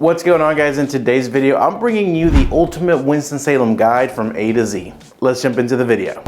What's going on, guys? In today's video, I'm bringing you the ultimate Winston-Salem guide from A to Z. Let's jump into the video.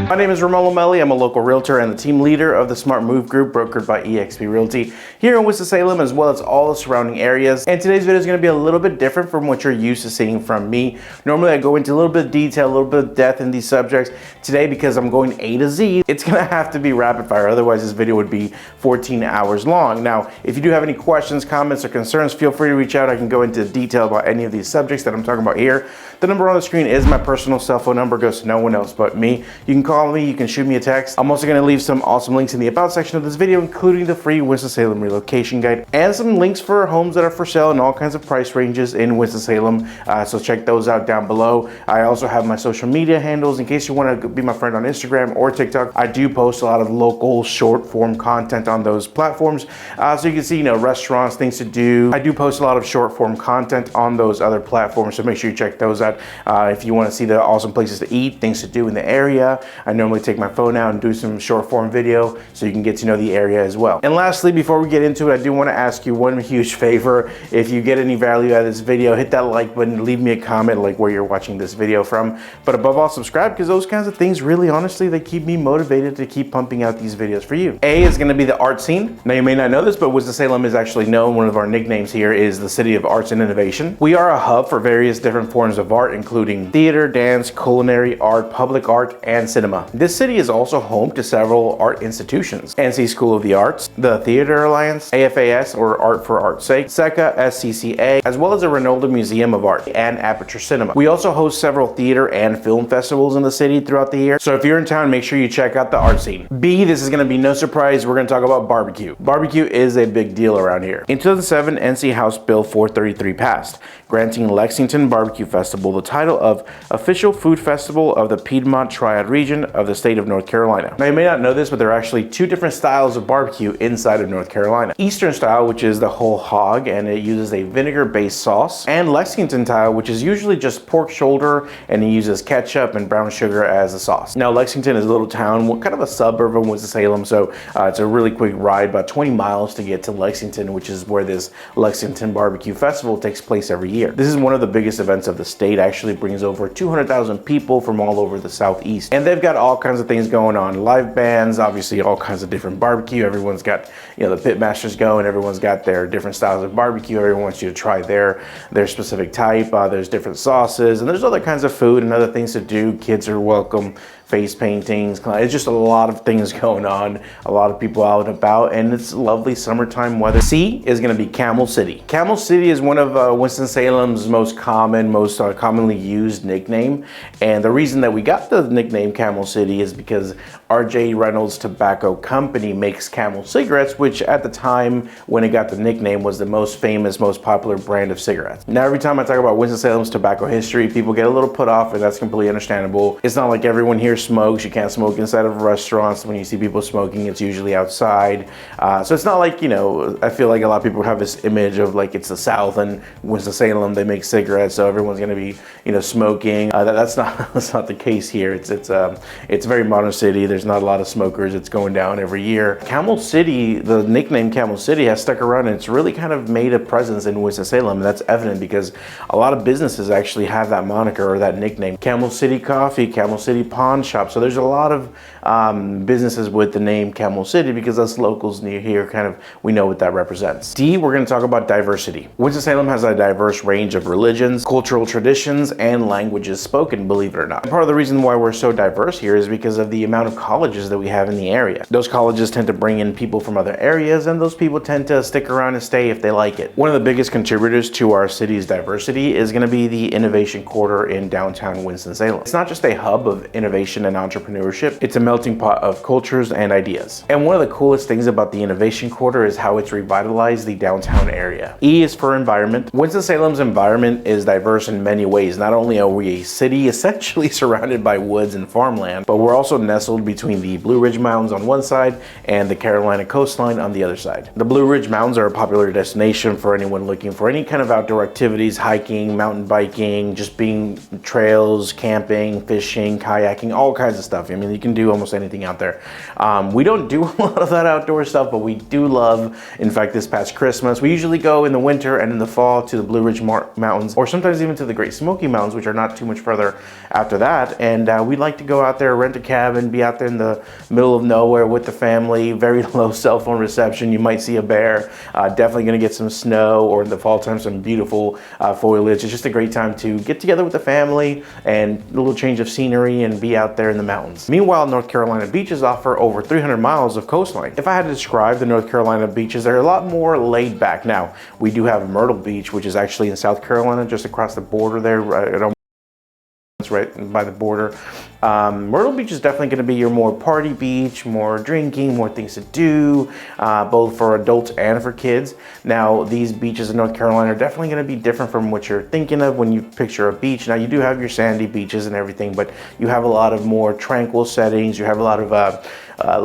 My name is Ramon Lomeli. I'm a local realtor and the team leader of the Smart Move Group, brokered by eXp Realty here in Winston-Salem, as well as all the surrounding areas. And today's video is going to be a little bit different from what you're used to seeing from me. Normally I go into a little bit of detail, a little bit of depth in these subjects. Today, because I'm going A to Z, it's going to have to be rapid fire. Otherwise this video would be 14 hours long. Now, if you do have any questions, comments, or concerns, feel free to reach out. I can go into detail about any of these subjects that I'm talking about here. The number on the screen is my personal cell phone number. It goes to no one else but me. You can call me, you can shoot me a text. I'm also going to leave some awesome links in the about section of this video, including the free Winston-Salem relocation guide and some links for homes that are for sale in all kinds of price ranges in Winston-Salem. So check those out down below. I also have my social media handles in case you want to be my friend on Instagram or TikTok. I do post a lot of local short form content on those platforms. So you can see, restaurants, things to do. I do post a lot of short form content on those other platforms, so make sure you check those out. If you want to see the awesome places to eat, things to do in the area, I normally take my phone out and do some short form video so you can get to know the area as well. And lastly, before we get into it, I do want to ask you one huge favor. If you get any value out of this video, hit that like button, leave me a comment like where you're watching this video from. But above all, subscribe, because those kinds of things really, honestly, they keep me motivated to keep pumping out these videos for you. A is going to be the art scene. Now, you may not know this, but Winston-Salem is actually known, one of our nicknames here is the City of Arts and Innovation. We are a hub for various different forms of art, including theater, dance, culinary art, public art, and cinema. This city is also home to several art institutions: NC School of the Arts, the Theater Alliance, AFAS, or Art for Art's Sake, SECA, SCCA, as well as the Ronaldo Museum of Art and Aperture Cinema. We also host several theater and film festivals in the city throughout the year, so if you're in town, make sure you check out the art scene. B, this is going to be no surprise, we're going to talk about barbecue. Barbecue is a big deal around here. In 2007, NC House Bill 433 passed, granting Lexington Barbecue Festival the title of Official Food Festival of the Piedmont Triad region of the state of North Carolina. Now, you may not know this, but there are actually two different styles of barbecue inside of North Carolina. Eastern style, which is the whole hog, and it uses a vinegar-based sauce, and Lexington style, which is usually just pork shoulder, and it uses ketchup and brown sugar as a sauce. Now, Lexington is a little town, kind of a suburb of Winston-Salem, so it's a really quick ride, about 20 miles to get to Lexington, which is where this Lexington Barbecue Festival takes place every year. This is one of the biggest events of the state, actually brings over 200,000 people from all over the southeast, and they've got all kinds of things going on, live bands, obviously all kinds of different barbecue. Everyone's got, the pit masters going, everyone's got their different styles of barbecue. Everyone wants you to try their specific type. There's different sauces, and there's other kinds of food and other things to do. Kids are welcome, face paintings. It's just a lot of things going on, a lot of people out and about, and it's lovely summertime weather. C is going to be Camel City. Camel City is one of Winston-Salem's most commonly used nickname, and the reason that we got the nickname Camel City is because R.J. Reynolds Tobacco Company makes Camel cigarettes, which at the time when it got the nickname was the most famous, most popular brand of cigarettes. Now, every time I talk about Winston-Salem's tobacco history, people get a little put off, and that's completely understandable. It's not like everyone here smokes. You can't smoke inside of restaurants. When you see people smoking, it's usually outside. So it's not like, I feel like a lot of people have this image of like it's the South and Winston-Salem, they make cigarettes, so everyone's going to be, smoking. That's not the case here. It's a very modern city. There's not a lot of smokers. It's going down every year. Camel City, the nickname Camel City, has stuck around, and it's really kind of made a presence in Winston-Salem. And that's evident because a lot of businesses actually have that moniker or that nickname. Camel City Coffee, Camel City Pawn Shop. So there's a lot of businesses with the name Camel City because us locals near here we know what that represents. D, we're going to talk about diversity. Winston-Salem has a diverse range of religions, cultural traditions, and languages spoken, believe it or not. And part of the reason why we're so diverse here is because of the amount of colleges that we have in the area. Those colleges tend to bring in people from other areas, and those people tend to stick around and stay if they like it. One of the biggest contributors to our city's diversity is going to be the Innovation Quarter in downtown Winston-Salem. It's not just a hub of innovation innovation and entrepreneurship. It's a melting pot of cultures and ideas. And one of the coolest things about the Innovation Quarter is how it's revitalized the downtown area. E is for environment. Winston-Salem's environment is diverse in many ways. Not only are we a city essentially surrounded by woods and farmland, but we're also nestled between the Blue Ridge Mountains on one side and the Carolina coastline on the other side. The Blue Ridge Mountains are a popular destination for anyone looking for any kind of outdoor activities, hiking, mountain biking, just being trails, camping, fishing, kayaking, all kinds of stuff. I mean, you can do almost anything out there. We don't do a lot of that outdoor stuff, but we do love, in fact, this past Christmas, we usually go in the winter and in the fall to the Blue Ridge Mountains, or sometimes even to the Great Smoky Mountains, which are not too much further after that. And we like to go out there, rent a cabin, be out there in the middle of nowhere with the family, very low cell phone reception. You might see a bear, definitely gonna get some snow, or in the fall time, some beautiful foliage. It's just a great time to get together with the family and a little change of scenery and be out there in the mountains. Meanwhile, North Carolina beaches offer over 300 miles of coastline. If I had to describe the North Carolina beaches, they're a lot more laid back. Now, we do have Myrtle Beach, which is actually in South Carolina, just across the border there, right by the border. Myrtle Beach is definitely going to be your more party beach, more drinking, more things to do, both for adults and for kids. Now, these beaches in North Carolina are definitely going to be different from what you're thinking of when you picture a beach. Now, you do have your sandy beaches and everything, but you have a lot of more tranquil settings. You have a lot of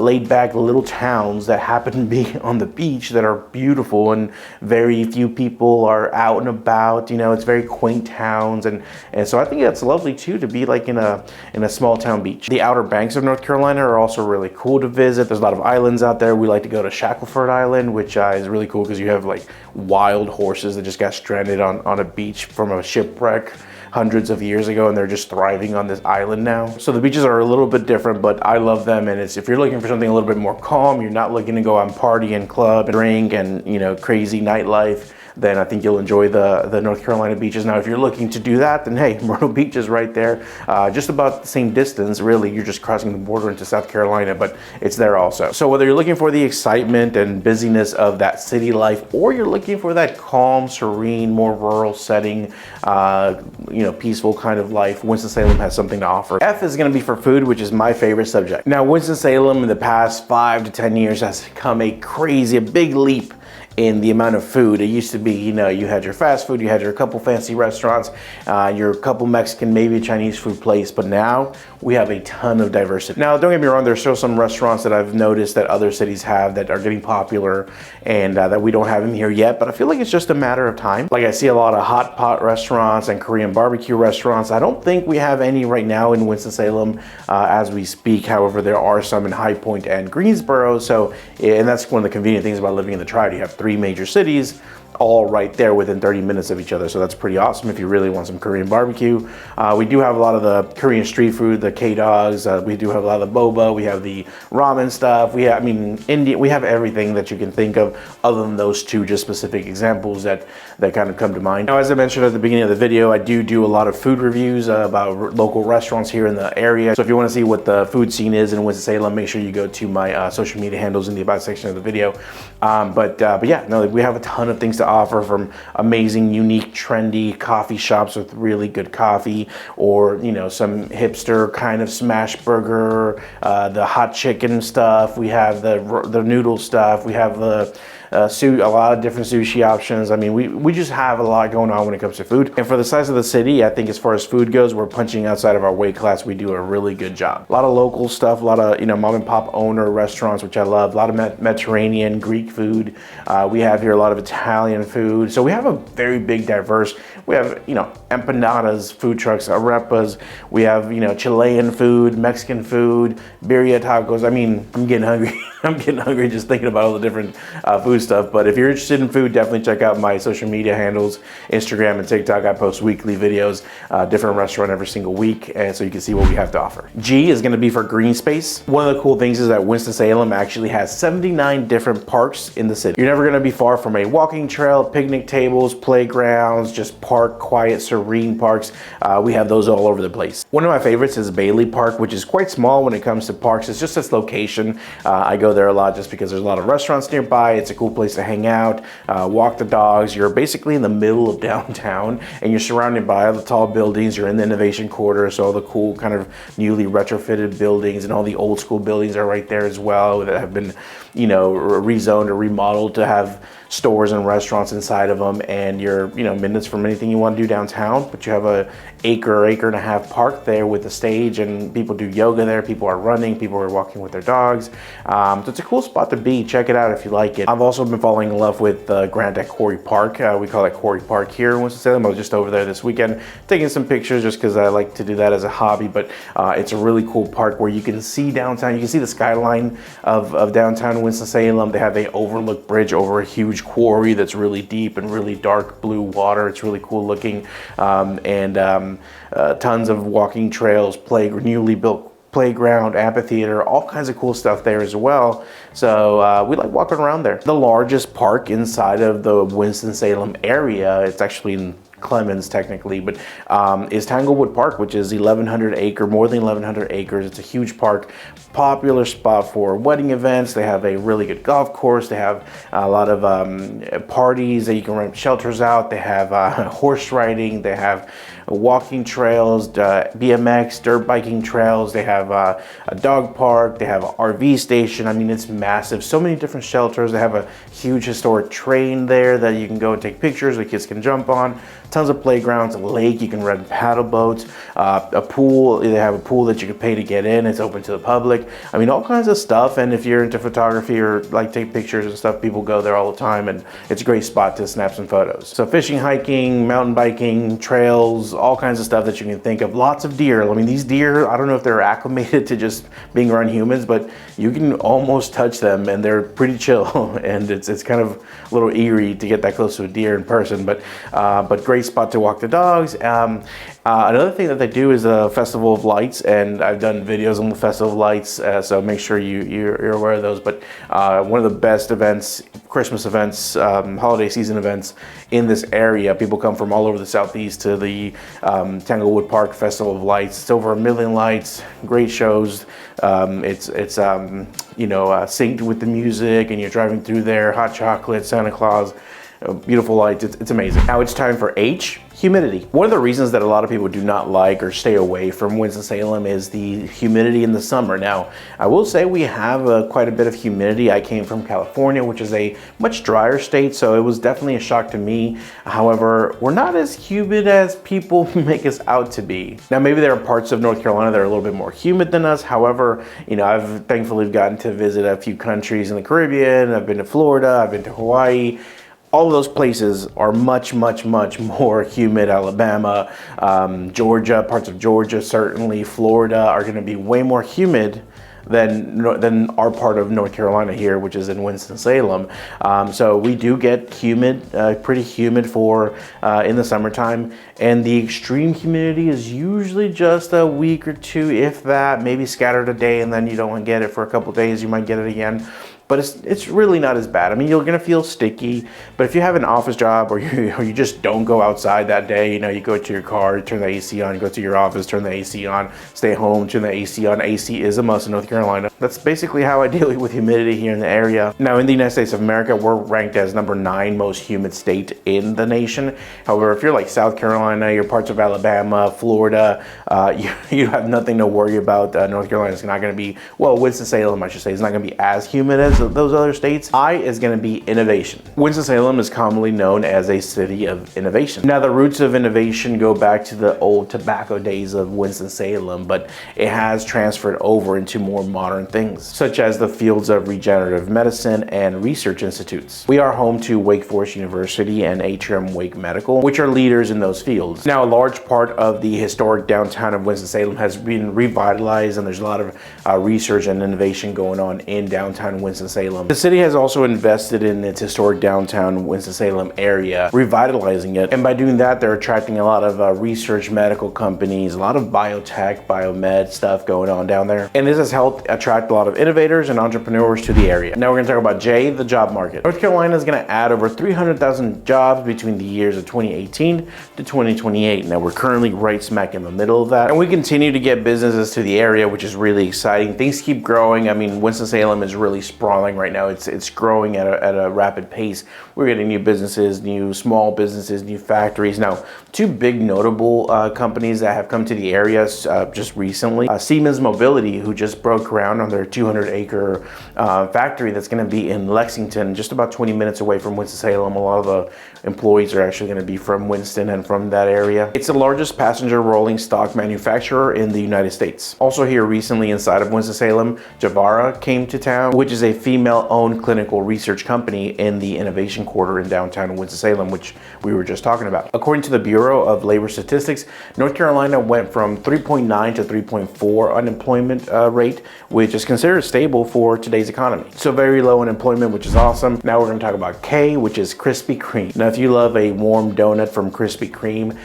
laid back little towns that happen to be on the beach that are beautiful, and very few people are out and about. You know, it's very quaint towns, and so I think that's lovely too, to be like in a small town beach. The Outer Banks of North Carolina are also really cool to visit. There's a lot of islands out there. We like to go to Shackleford Island, which is really cool because you have like wild horses that just got stranded on a beach from a shipwreck hundreds of years ago, and they're just thriving on this island now. So the beaches are a little bit different, but I love them. And if you're looking for something a little bit more calm, you're not looking to go on party and club and drink and, you know, crazy nightlife, then I think you'll enjoy the North Carolina beaches. Now, if you're looking to do that, then hey, Myrtle Beach is right there, just about the same distance. Really, you're just crossing the border into South Carolina, but it's there also. So whether you're looking for the excitement and busyness of that city life, or you're looking for that calm, serene, more rural setting, you know, peaceful kind of life, Winston-Salem has something to offer. F is going to be for food, which is my favorite subject. Now, Winston-Salem in the past 5 to 10 years has come a big leap in the amount of food. It used to be, you know, you had your fast food, you had your couple fancy restaurants, your couple Mexican, maybe a Chinese food place, but now we have a ton of diversity. Now, don't get me wrong, there's still some restaurants that I've noticed that other cities have that are getting popular and that we don't have in here yet, but I feel like it's just a matter of time. Like, I see a lot of hot pot restaurants and Korean barbecue restaurants. I don't think we have any right now in Winston-Salem as we speak. However, there are some in High Point and Greensboro. So, and that's one of the convenient things about living in the Tri. You have 3 major cities all right there within 30 minutes of each other. So that's pretty awesome if you really want some Korean barbecue. We do have a lot of the Korean street food, the K-dogs. We do have a lot of the boba. We have the ramen stuff. We have, I mean, India, we have everything that you can think of other than those 2 just specific examples that kind of come to mind. Now, as I mentioned at the beginning of the video, I do a lot of food reviews about local restaurants here in the area. So if you want to see what the food scene is in Winston-Salem, make sure you go to my social media handles in the about section of the video. But yeah, no, we have a ton of things to offer, from amazing, unique, trendy coffee shops with really good coffee, or, you know, some hipster kind of smash burger, the hot chicken stuff. We have the noodle stuff. We have the a lot of different sushi options. I mean, we just have a lot going on when it comes to food. And for the size of the city, I think as far as food goes, we're punching outside of our weight class. We do a really good job. A lot of local stuff, a lot of, you know, mom and pop owner restaurants, which I love. A lot of Mediterranean, Greek food. We have here a lot of Italian food. So we have a very big, diverse. We have, you know, empanadas, food trucks, arepas. We have, you know, Chilean food, Mexican food, birria tacos. I mean, I'm getting hungry. I'm getting hungry just thinking about all the different food stuff. But if you're interested in food, definitely check out my social media handles, Instagram and TikTok. I post weekly videos, different restaurant every single week, and so you can see what we have to offer. G is going to be for green space. One of the cool things is that Winston-Salem actually has 79 different parks in the city. You're never going to be far from a walking trail, picnic tables, playgrounds, just park, quiet, serene parks. We have those all over the place. One of my favorites is Bailey Park, which is quite small when it comes to parks. It's just its location. I go there a lot just because there's a lot of restaurants nearby. It's a cool cool place to hang out, walk the dogs. You're basically in the middle of downtown, and you're surrounded by all the tall buildings. You're in the innovation quarter, so all the cool kind of newly retrofitted buildings and all the old school buildings are right there as well that have been, you know, rezoned or remodeled to have stores and restaurants inside of them. And you're, you know, minutes from anything you want to do downtown, but you have a acre and a half park there with a stage, and people do yoga there, people are running, people are walking with their dogs. So it's a cool spot to be. Check it out if you like it. I've also been falling in love with Grand Deck Quarry Park. We call it Quarry Park here in Winston-Salem. I was just over there this weekend taking some pictures just because I like to do that as a hobby, but it's a really cool park where you can see downtown. You can see the skyline of downtown Winston-Salem. They have a overlook bridge over a huge quarry that's really deep and really dark blue water. It's really cool looking, tons of walking trails, newly built playground, amphitheater, all kinds of cool stuff there as well. So we like walking around there. The largest park inside of the Winston-Salem area, it's actually in Clemens technically, but is Tanglewood Park, which is more than 1,100 acres. It's a huge park, popular spot for wedding events. They have a really good golf course. They have a lot of parties that you can rent shelters out. They have horse riding. They have walking trails, BMX, dirt biking trails. They have a dog park. They have an RV station. I mean, it's massive. So many different shelters. They have a huge historic train there that you can go and take pictures the kids can jump on. Tons of playgrounds, a lake, you can rent paddle boats, a pool. They have a pool that you can pay to get in. It's open to the public. I mean, all kinds of stuff. And if you're into photography or like take pictures and stuff, people go there all the time, and it's a great spot to snap some photos. So fishing, hiking, mountain biking, trails, all kinds of stuff that you can think of. Lots of deer. I mean, these deer, I don't know if they're acclimated to just being around humans, but you can almost touch them and they're pretty chill. And it's kind of a little eerie to get that close to a deer in person, but great spot to walk the dogs. Another thing that they do is a Festival of Lights, and I've done videos on the Festival of Lights, so make sure you're aware of those. But one of the best events, Christmas events, holiday season events in this area. People come from all over the Southeast to the Tanglewood Park Festival of Lights. It's over 1 million lights, great shows. It's synced with the music, and you're driving through there, hot chocolate, Santa Claus, beautiful lights. It's amazing. Now it's time for H, humidity. One of the reasons that a lot of people do not like or stay away from Winston-Salem is the humidity in the summer. Now, I will say we have quite a bit of humidity. I came from California, which is a much drier state, so it was definitely a shock to me. However, we're not as humid as people make us out to be. Now, maybe there are parts of North Carolina that are a little bit more humid than us. However, I've thankfully gotten to visit a few countries in the Caribbean. I've been to Florida, I've been to Hawaii. All of those places are much, much, much more humid. Alabama, Georgia, parts of Georgia, certainly Florida are going to be way more humid than our part of North Carolina here, which is in Winston-Salem. So we do get humid, pretty humid for in the summertime, and the extreme humidity is usually just a week or two, if that, maybe scattered a day, and then you don't get it for a couple days. You might get it again. But it's really not as bad. I mean, you're gonna feel sticky, but if you have an office job or you just don't go outside that day, you go to your car, turn the AC on, go to your office, turn the AC on, stay home, turn the AC on. AC is a must in North Carolina. That's basically how I deal with humidity here in the area. Now, in the United States of America, we're ranked as number 9 most humid state in the nation. However, if you're like South Carolina, you're parts of Alabama, Florida, you have nothing to worry about. North Carolina is not gonna be, well, Winston-Salem, I should say, is not gonna be as humid as those other states. I is going to be innovation. Winston-Salem is commonly known as a city of innovation. Now, the roots of innovation go back to the old tobacco days of Winston-Salem, but it has transferred over into more modern things, such as the fields of regenerative medicine and research institutes. We are home to Wake Forest University and Atrium Wake Medical, which are leaders in those fields. Now, a large part of the historic downtown of Winston-Salem has been revitalized, and there's a lot of research and innovation going on in downtown Winston-Salem. The city has also invested in its historic downtown Winston-Salem area, revitalizing it. And by doing that, they're attracting a lot of research medical companies, a lot of biotech, biomed stuff going on down there. And this has helped attract a lot of innovators and entrepreneurs to the area. Now we're gonna talk about J, the job market. North Carolina is gonna add over 300,000 jobs between the years of 2018 to 2028. Now we're currently right smack in the middle of that. And we continue to get businesses to the area, which is really exciting. Things keep growing. I mean, Winston-Salem is really sprung darling right now. It's growing at a rapid pace. We're getting new businesses, new small businesses, new factories. Now, two big notable companies that have come to the area just recently. Siemens Mobility, who just broke ground on their 200-acre factory that's going to be in Lexington, just about 20 minutes away from Winston-Salem. A lot of the employees are actually going to be from Winston and from that area. It's the largest passenger rolling stock manufacturer in the United States. Also here recently inside of Winston-Salem, Javara came to town, which is a female-owned clinical research company in the Innovation Quarter in downtown Winston-Salem, which we were just talking about. According to the Bureau of Labor Statistics, North Carolina went from 3.9 to 3.4 unemployment rate, which is considered stable for today's economy. So very low unemployment, which is awesome. Now we're going to talk about K, which is Krispy Kreme. Now, if you love a warm donut from Krispy Kreme,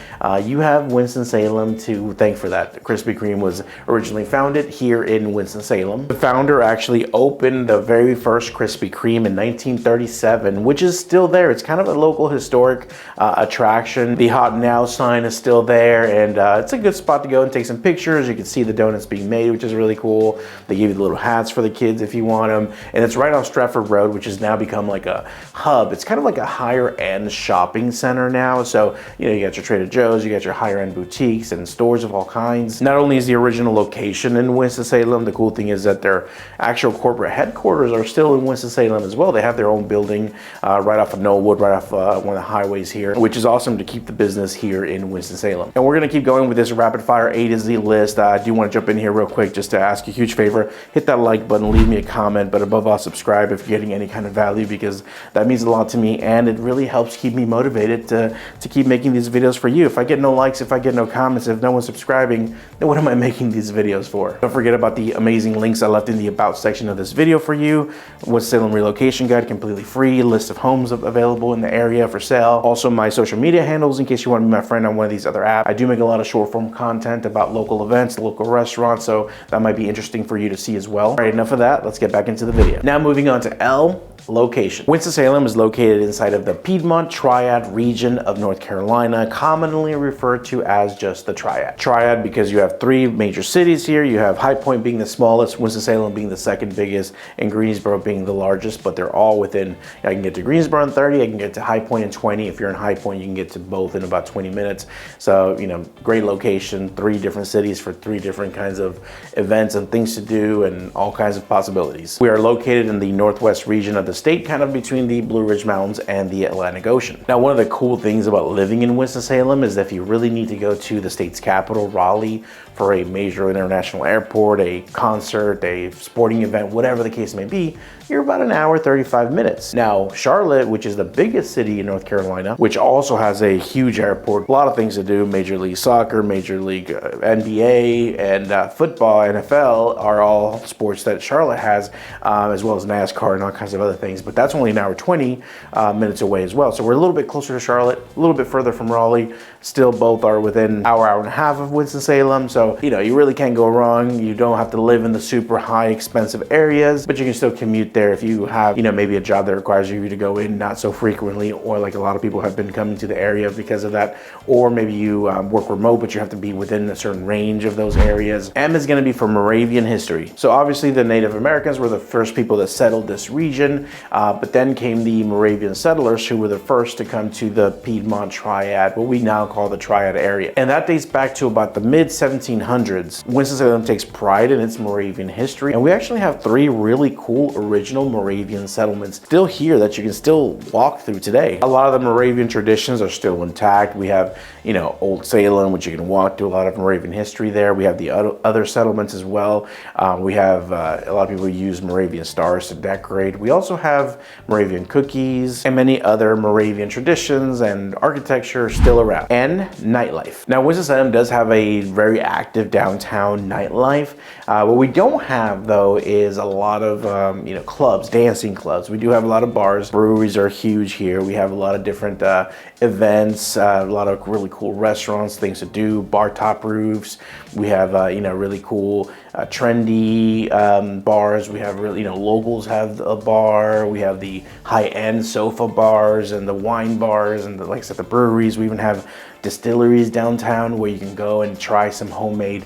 you have Winston-Salem to thank for that. Krispy Kreme was originally founded here in Winston-Salem. The founder actually opened the very first Krispy Kreme in 1937, which is still there. It's kind of a local historic attraction. The Hot Now sign is still there, and it's a good spot to go and take some pictures. You can see the donuts being made, which is really cool. They give you the little hats for the kids if you want them, and it's right on Stratford Road, which has now become like a hub. It's kind of like a higher end shopping center now. So, you know, you got your Trader Joe's, you got your higher end boutiques and stores of all kinds. Not only is the original location in Winston-Salem, the cool thing is that their actual corporate headquarters are still in Winston-Salem as well. They have their own building right off of Knollwood, right off one of the highways here, which is awesome to keep the business here in Winston-Salem. And we're going to keep going with this rapid fire A to Z list. I do want to jump in here real quick just to ask you a huge favor. Hit that like button, leave me a comment, but above all, subscribe if you're getting any kind of value, because that means a lot to me and it really helps keep me motivated to keep making these videos for you. If I get no likes, if I get no comments, if no one's subscribing, then what am I making these videos for? Don't forget about the amazing links I left in the about section of this video for you. Winston-Salem relocation guide, completely free, list of homes available in the area for sale. Also my social media handles in case you want to be my friend on one of these other apps. I do make a lot of short form content about local events, local restaurants, so that might be interesting for you to see as well. All right, enough of that. Let's get back into the video. Now moving on to L, location. Winston-Salem is located inside of the Piedmont Triad region of North Carolina, commonly referred to as just the Triad. Triad because you have three major cities here. You have High Point being the smallest, Winston-Salem being the second biggest, and Greensboro being the largest, but they're all within, I can get to Greensboro in 30, I can get to High Point in 20. If you're in High Point, you can get to both in about 20 minutes. So, you know, great location, three different cities for three different kinds of events and things to do and all kinds of possibilities. We are located in the northwest region of the state, kind of between the Blue Ridge Mountains and the Atlantic Ocean. Now, one of the cool things about living in Winston-Salem is that if you really need to go to the state's capital, Raleigh, for a major international airport, a concert, a sporting event, whatever the case may be, you're about an hour, 35 minutes. Now, Charlotte, which is the biggest city in North Carolina, which also has a huge airport, a lot of things to do, Major League Soccer, Major League NBA, and football, NFL, are all sports that Charlotte has, as well as NASCAR and all kinds of other things. But that's only an hour, 20 minutes away as well. So we're a little bit closer to Charlotte, a little bit further from Raleigh. Still both are within an hour and a half of Winston-Salem. So, you know, you really can't go wrong. You don't have to live in the super high expensive areas, but you can still commute there if you have, you know, maybe a job that requires you to go in not so frequently, or like a lot of people have been coming to the area because of that, or maybe you work remote, but you have to be within a certain range of those areas. M is going to be for Moravian history. So obviously the Native Americans were the first people that settled this region, but then came the Moravian settlers, who were the first to come to the Piedmont Triad, what we now call the Triad area. And that dates back to about the mid 1700s. Winston-Salem takes pride in its Moravian history, and we actually have three really cool original Moravian settlements still here that you can still walk through today. A lot of the Moravian traditions are still intact. We have, you know, Old Salem, which you can walk through, a lot of Moravian history there. We have the other settlements as well. We have a lot of people use Moravian stars to decorate. We also have Moravian cookies and many other Moravian traditions and architecture still around. And nightlife. Now, Winston-Salem does have a very active downtown nightlife. What we don't have, though, is a lot of you know, clubs, dancing clubs. We do have a lot of bars. Breweries are huge here. We have a lot of different events, a lot of really cool restaurants, things to do, bar top roofs. We have you know, really cool trendy bars. We have really, you know, locals have a bar. We have the high-end sofa bars and the wine bars and the, like I said, the breweries. We even have distilleries downtown where you can go and try some homemade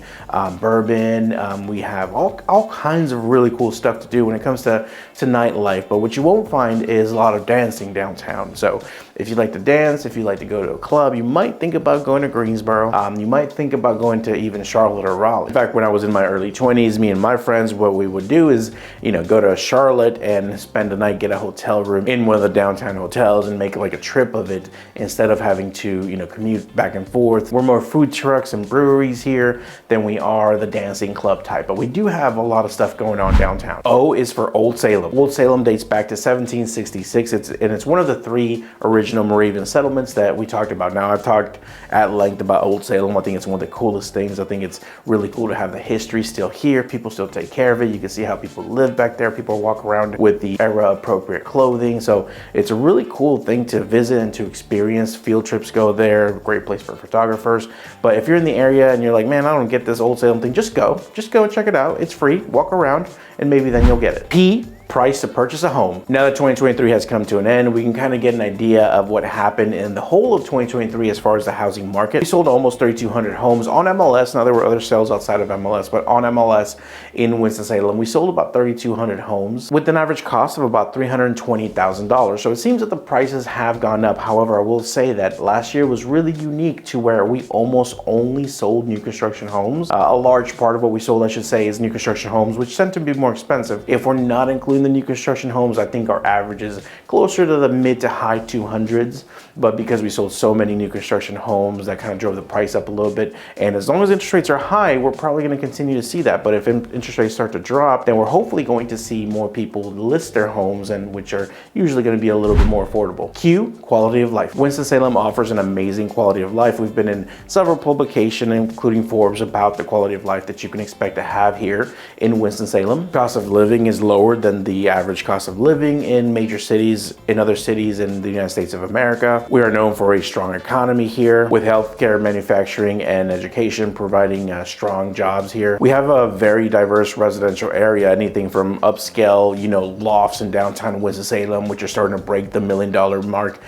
bourbon. We have all kinds of really cool stuff to do when it comes to nightlife. But what you won't find is a lot of dancing downtown. So if you like to dance, if you like to go to a club, you might think about going to Greensboro. You might think about going to even Charlotte or Raleigh. In fact, when I was in my early 20s, me and my friends, what we would do is, go to Charlotte and spend a night, get a hotel room in one of the downtown hotels and make like a trip of it instead of having to, commute back and forth. We're more food trucks and breweries here than we are the dancing club type, but we do have a lot of stuff going on downtown. O is for Old Salem. Old Salem dates back to 1766. It's one of the 3 original Moravian settlements that we talked about. Now, I've talked at length about Old Salem. I think it's one of the coolest things. I think it's really cool to have the history still here. People still take care of it. You can see how people live back there. People walk around with the era appropriate clothing. So it's a really cool thing to visit and to experience. Field trips go there. Great place for photographers. But if you're in the area and you're like, man, I don't get this Old Salem thing, just go and check it out. It's free. Walk around and maybe then you'll get it. P, price to purchase a home. Now that 2023 has come to an end, we can kind of get an idea of what happened in the whole of 2023 as far as the housing market. We sold almost 3,200 homes on MLS. Now there were other sales outside of MLS, but on MLS in Winston-Salem, we sold about 3,200 homes with an average cost of about $320,000. So it seems that the prices have gone up. However, I will say that last year was really unique to where we almost only sold new construction homes. A large part of what we sold, I should say, is new construction homes, which tend to be more expensive. If we're not including the new construction homes, I think our average is closer to the mid to high 200s, but because we sold so many new construction homes, that kind of drove the price up a little bit. And as long as interest rates are high, we're probably going to continue to see that. But if interest rates start to drop, then we're hopefully going to see more people list their homes, and which are usually going to be a little bit more affordable. Q, quality of life. Winston-Salem offers an amazing quality of life. We've been in several publications, including Forbes, about the quality of life that you can expect to have here in Winston-Salem. Cost of living is lower than the average cost of living in major cities, in other cities in the United States of America. We are known for a strong economy here, with healthcare, manufacturing, and education providing strong jobs here. We have a very diverse residential area, anything from upscale, lofts in downtown Winston-Salem, which are starting to break the $1 million mark,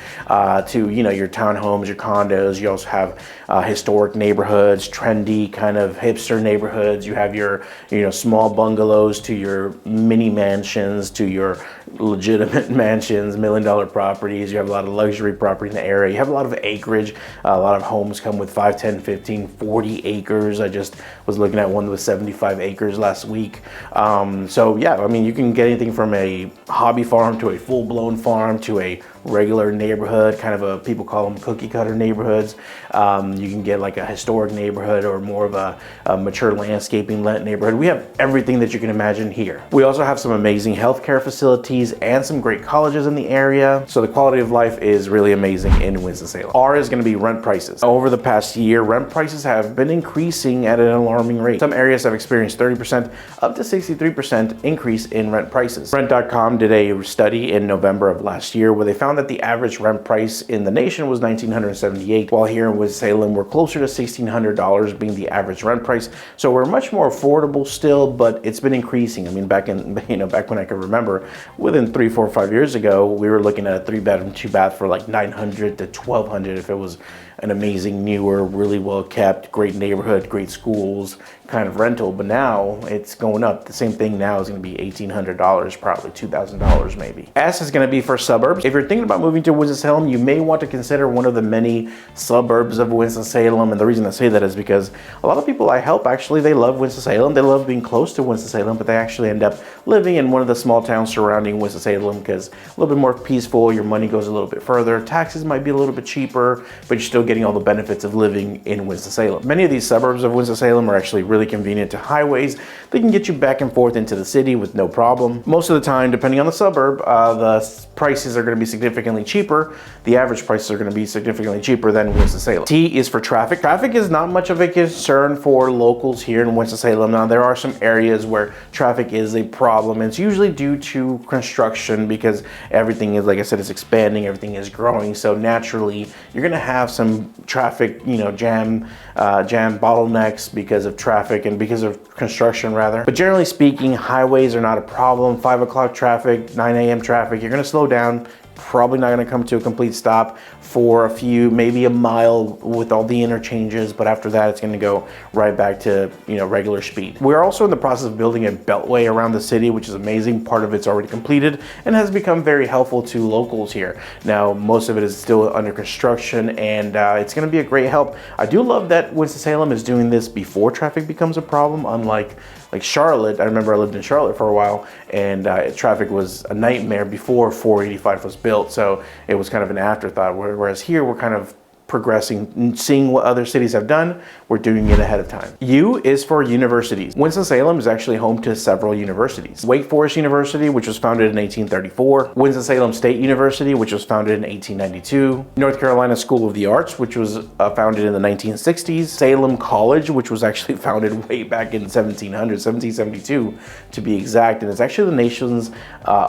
to, your townhomes, your condos. You also have historic neighborhoods, trendy kind of hipster neighborhoods. You have your, small bungalows to your mini mansions, to your legitimate mansions, $1 million properties. You have a lot of luxury property in the area. You have a lot of acreage. A lot of homes come with 5, 10, 15, 40 acres. I just was looking at one with 75 acres last week. So yeah, I mean, you can get anything from a hobby farm to a full-blown farm to a regular neighborhood, kind of people call them cookie cutter neighborhoods. You can get like a historic neighborhood or more of a mature landscaping neighborhood. We have everything that you can imagine here. We also have some amazing healthcare facilities and some great colleges in the area. So the quality of life is really amazing in Winston-Salem. R is going to be rent prices. Over the past year, rent prices have been increasing at an alarming rate. Some areas have experienced 30% up to 63% increase in rent prices. Rent.com did a study in November of last year where they found that the average rent price in the nation was $1,978, while here in Winston-Salem we're closer to $1,600 being the average rent price. So we're much more affordable still, but it's been increasing. I mean, back when I can remember, within 3, 4, 5 years ago, we were looking at a 3-bedroom, 2-bath for like $900 to $1,200 if it was an amazing, newer, really well kept, great neighborhood, great schools kind of rental. But now it's going up. The same thing now is going to be $1,800, probably $2,000 maybe. S is going to be for suburbs. If you're thinking about moving to Winston-Salem, you may want to consider one of the many suburbs of Winston-Salem. And the reason I say that is because a lot of people I help, actually, they love Winston-Salem. They love being close to Winston-Salem, but they actually end up living in one of the small towns surrounding Winston-Salem because a little bit more peaceful. Your money goes a little bit further. Taxes might be a little bit cheaper, but you're still getting all the benefits of living in Winston-Salem. Many of these suburbs of Winston-Salem are actually really convenient to highways. They can get you back and forth into the city with no problem. Most of the time, depending on the suburb, the prices are going to be significantly cheaper. The average prices are going to be significantly cheaper than Winston-Salem. T is for traffic. Traffic is not much of a concern for locals here in Winston-Salem. Now, there are some areas where traffic is a problem. It's usually due to construction because everything is, like I said, it's expanding, everything is growing. So naturally, you're going to have some traffic, jam bottlenecks because of traffic and because of construction rather. But generally speaking, highways are not a problem. 5 o'clock traffic, 9 a.m. traffic, you're going to slow down, probably not going to come to a complete stop for a few, maybe a mile with all the interchanges, but after that it's going to go right back to, you know, regular speed. We're also in the process of building a beltway around the city, which is amazing. Part of it's already completed and has become very helpful to locals here. Now, most of it is still under construction, and it's going to be a great help. I do love that Winston-Salem is doing this before traffic becomes a problem, unlike Charlotte. I remember I lived in Charlotte for a while, and traffic was a nightmare before 485 was built, so it was kind of an afterthought. Whereas here, we're kind of progressing, seeing what other cities have done. We're doing it ahead of time. U is for universities. Winston-Salem is actually home to several universities. Wake Forest University, which was founded in 1834. Winston-Salem State University, which was founded in 1892. North Carolina School of the Arts, which was founded in the 1960s. Salem College, which was actually founded way back in 1772 to be exact. And it's actually the nation's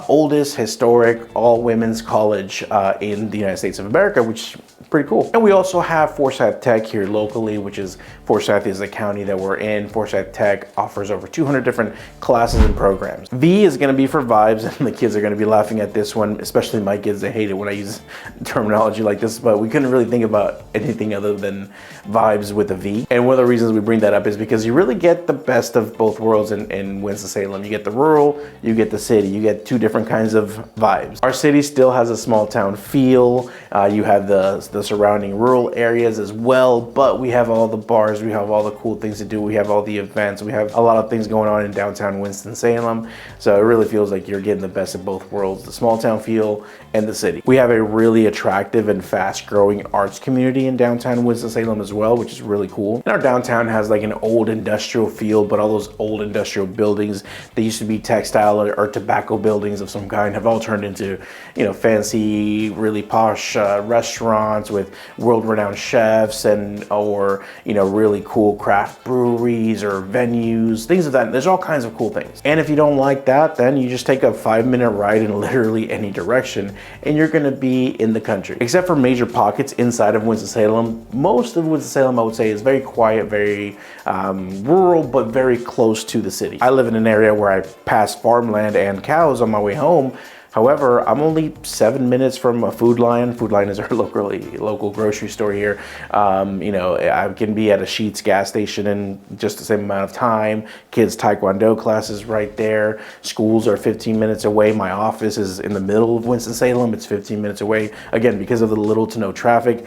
oldest historic all-women's college in the United States of America, which is pretty cool. And we also have Forsyth Tech here locally, which is, Forsyth is the county that we're in. Forsyth Tech offers over 200 different classes and programs. V is going to be for vibes, and the kids are going to be laughing at this one, especially my kids. They hate it when I use terminology like this, but we couldn't really think about anything other than vibes with a V. And one of the reasons we bring that up is because you really get the best of both worlds in Winston-Salem. You get the rural, you get the city, you get two different kinds of vibes. Our city still has a small town feel. You have the surrounding rural areas as well, but we have all the bars, we have all the cool things to do, we have all the events, we have a lot of things going on in downtown Winston-Salem. So it really feels like you're getting the best of both worlds, the small town feel and the city. We have a really attractive and fast growing arts community in downtown Winston-Salem as well, which is really cool. And our downtown has like an old industrial feel, but all those old industrial buildings that used to be textile or tobacco buildings of some kind have all turned into, you know, fancy, really posh restaurants with world-renowned chefs or, you know, really cool craft breweries or venues, things of that. There's all kinds of cool things. And if you don't like that, then you just take a 5-minute ride in literally any direction and you're going to be in the country. Except for major pockets inside of Winston-Salem, most of Winston-Salem, I would say, is very quiet, very rural, but very close to the city. I live in an area where I pass farmland and cows on my way home. However, I'm only 7 minutes from a Food Lion. Food Lion is our local grocery store here. You know, I can be at a Sheetz gas station in just the same amount of time. Kids' Taekwondo classes right there. Schools are 15 minutes away. My office is in the middle of Winston-Salem. It's 15 minutes away. Again, because of the little to no traffic,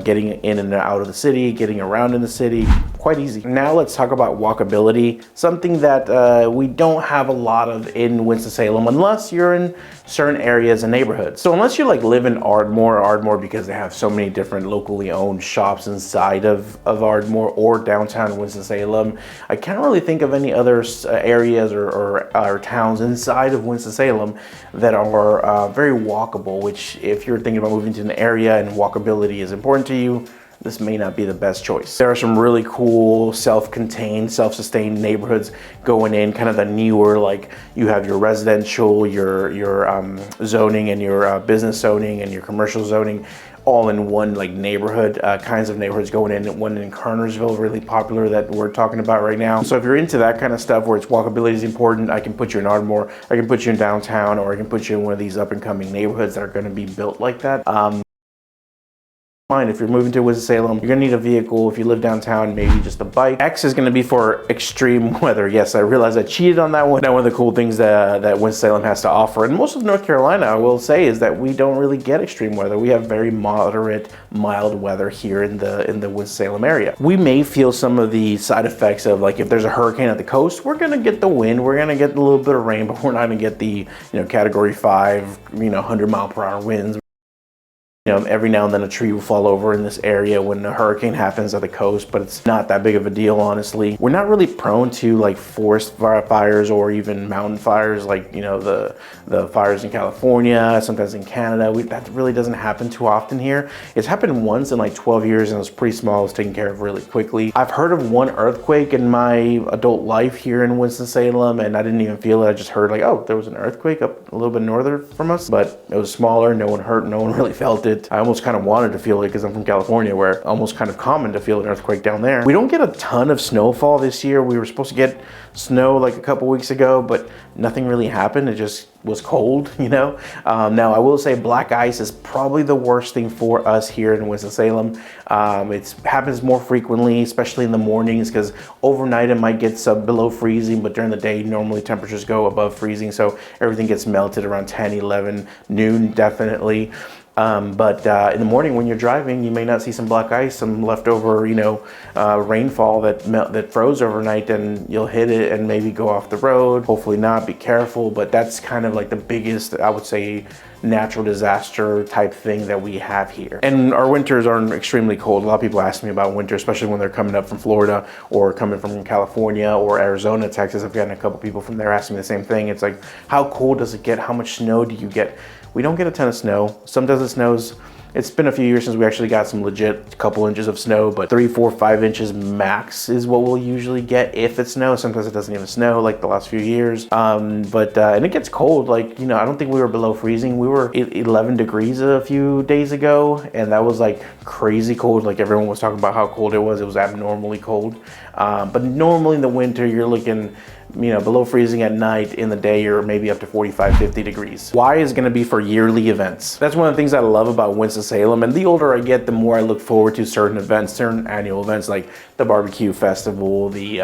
getting in and out of the city, getting around in the city, quite easy. Now let's talk about walkability, something that we don't have a lot of in Winston-Salem unless you're in certain areas and neighborhoods. So unless you like live in Ardmore because they have so many different locally owned shops inside of Ardmore or downtown Winston-Salem, I can't really think of any other areas or towns inside of Winston-Salem that are very walkable, which if you're thinking about moving to an area and walkability is important to you, this may not be the best choice. There are some really cool self-contained, self-sustained neighborhoods going in, kind of the newer, like you have your residential, your zoning and your business zoning and your commercial zoning all in one like neighborhood, kinds of neighborhoods going in. One in Kernersville, really popular, that we're talking about right now. So if you're into that kind of stuff where it's walkability is important, I can put you in Ardmore, I can put you in downtown, or I can put you in one of these up and coming neighborhoods that are gonna be built like that. If you're moving to Winston-Salem, you're gonna need a vehicle. If you live downtown, maybe just a bike. X is gonna be for extreme weather. Yes, I realize I cheated on that one. Now, one of the cool things that Winston-Salem has to offer, and most of North Carolina, I will say, is that we don't really get extreme weather. We have very moderate, mild weather here in the Winston-Salem area. We may feel some of the side effects of, like, if there's a hurricane at the coast, we're gonna get the wind, we're gonna get a little bit of rain, but we're not gonna get the, Category 5, 100-mile-per-hour winds. Every now and then a tree will fall over in this area when a hurricane happens at the coast, but it's not that big of a deal, honestly. We're not really prone to like forest fires or even mountain fires, like, the fires in California, sometimes in Canada. That really doesn't happen too often here. It's happened once in like 12 years and it was pretty small. It was taken care of really quickly. I've heard of one earthquake in my adult life here in Winston-Salem, and I didn't even feel it. I just heard like, oh, there was an earthquake up a little bit northern from us, but it was smaller. No one hurt, no one really felt it. it. I almost kind of wanted to feel it because I'm from California, where it's almost kind of common to feel an earthquake down there. We don't get a ton of snowfall this year. We were supposed to get snow like a couple weeks ago, but nothing really happened. It just was cold, you know. Now I will say black ice is probably the worst thing for us here in Winston-Salem. It happens more frequently, especially in the mornings, because overnight it might get below freezing, but during the day normally temperatures go above freezing, so everything gets melted around 10, 11, noon definitely. But in the morning when you're driving, you may not see some black ice, some leftover, you know, rainfall that froze overnight, and you'll hit it and maybe go off the road. Hopefully not, be careful. But that's kind of like the biggest, I would say, natural disaster type thing that we have here. And our winters aren't extremely cold. A lot of people ask me about winter, especially when they're coming up from Florida or coming from California or Arizona, Texas. I've gotten a couple people from there asking me the same thing. It's like, how cold does it get? How much snow do you get? We don't get a ton of snow. Sometimes it snows. It's been a few years since we actually got some legit couple inches of snow, but 3, 4, 5 inches max is what we'll usually get if it snows. Sometimes it doesn't even snow, like the last few years. And it gets cold. Like, you know, I don't think we were below freezing. We were 11 degrees a few days ago, and that was like crazy cold. Like everyone was talking about how cold it was. It was abnormally cold. But normally in the winter, you're looking, you know, below freezing at night. In the day, you're maybe up to 45, 50 degrees. Why is going to be for yearly events. That's one of the things I love about Winston-Salem. And the older I get, the more I look forward to certain events, certain annual events like the Barbecue Festival, the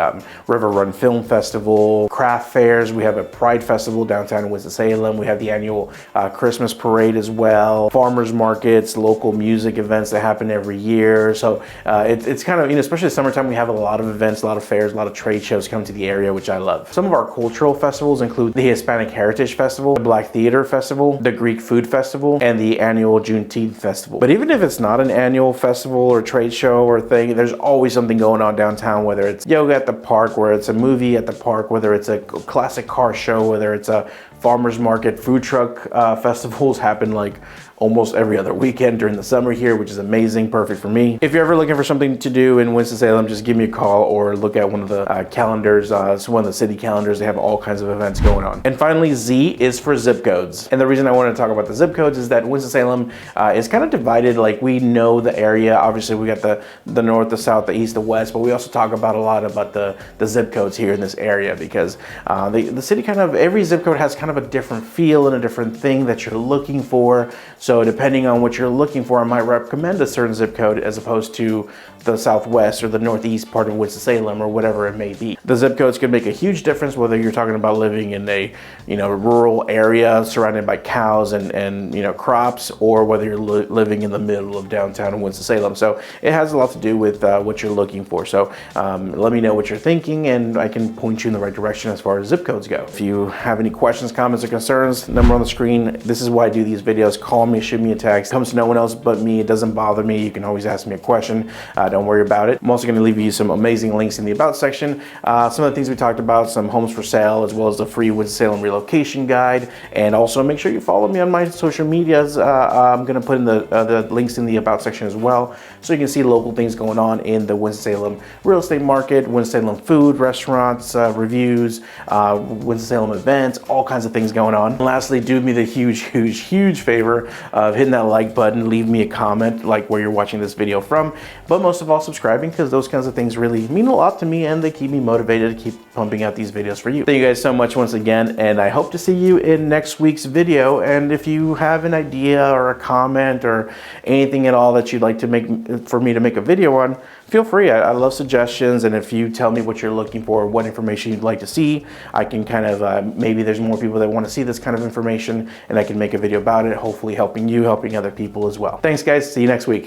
River Run Film Festival, craft fairs. We have a Pride Festival downtown in Winston-Salem. We have the annual Christmas parade as well. Farmers markets, local music events that happen every year. So it's kind of, you know, especially summertime, we have a lot of events, a lot of fairs, a lot of trade shows come to the area, which I love. Some of our cultural festivals include the Hispanic Heritage Festival, the Black Theater Festival, the Greek Food Festival, and the annual Juneteenth Festival. But even if it's not an annual festival or trade show or thing, there's always something going on downtown, whether it's yoga at the park, whether it's a movie at the park, whether it's a classic car show, whether it's a farmers market. Food truck festivals happen like almost every other weekend during the summer here, which is amazing, perfect for me. If you're ever looking for something to do in Winston-Salem, just give me a call or look at one of the calendars. It's one of the city calendars. They have all kinds of events going on. And finally, Z is for zip codes. And the reason I wanted to talk about the zip codes is that Winston-Salem is kind of divided. Like, we know the area. Obviously, we got the north, the south, the east, the west, but we also talk about a lot about the zip codes here in this area, because the city kind of, every zip code has kind of a different feel and a different thing that you're looking for. So depending on what you're looking for, I might recommend a certain zip code as opposed to the southwest or the northeast part of Winston-Salem or whatever it may be. The zip codes can make a huge difference, whether you're talking about living in a, you know, rural area surrounded by cows and you know, crops, or whether you're living in the middle of downtown in Winston-Salem. So it has a lot to do with what you're looking for. So let me know what you're thinking, and I can point you in the right direction as far as zip codes go. If you have any questions, comments, or concerns, number on the screen. This is why I do these videos. Call me, shoot me a text. It comes to no one else but me. It doesn't bother me. You can always ask me a question. Don't worry about it. I'm also going to leave you some amazing links in the About section. Some of the things we talked about, some homes for sale, as well as the free Winston-Salem relocation guide. And also make sure you follow me on my social medias. I'm going to put in the links in the About section as well, so you can see local things going on in the Winston-Salem real estate market, Winston-Salem food, restaurants, reviews, Winston-Salem events, all kinds of things going on. And lastly, do me the huge favor of hitting that like button, leave me a comment like where you're watching this video from, but most of all subscribing, because those kinds of things really mean a lot to me and they keep me motivated to keep pumping out these videos for you. Thank you guys so much once again, and I hope to see you in next week's video. And if you have an idea or a comment or anything at all that you'd like to make for me to make a video on, feel free. I love suggestions, and if you tell me what you're looking for, what information you'd like to see, I can kind of maybe there's more people that want to see this kind of information, and I can make a video about it, hopefully helping you, helping other people as well. Thanks guys, see you next week.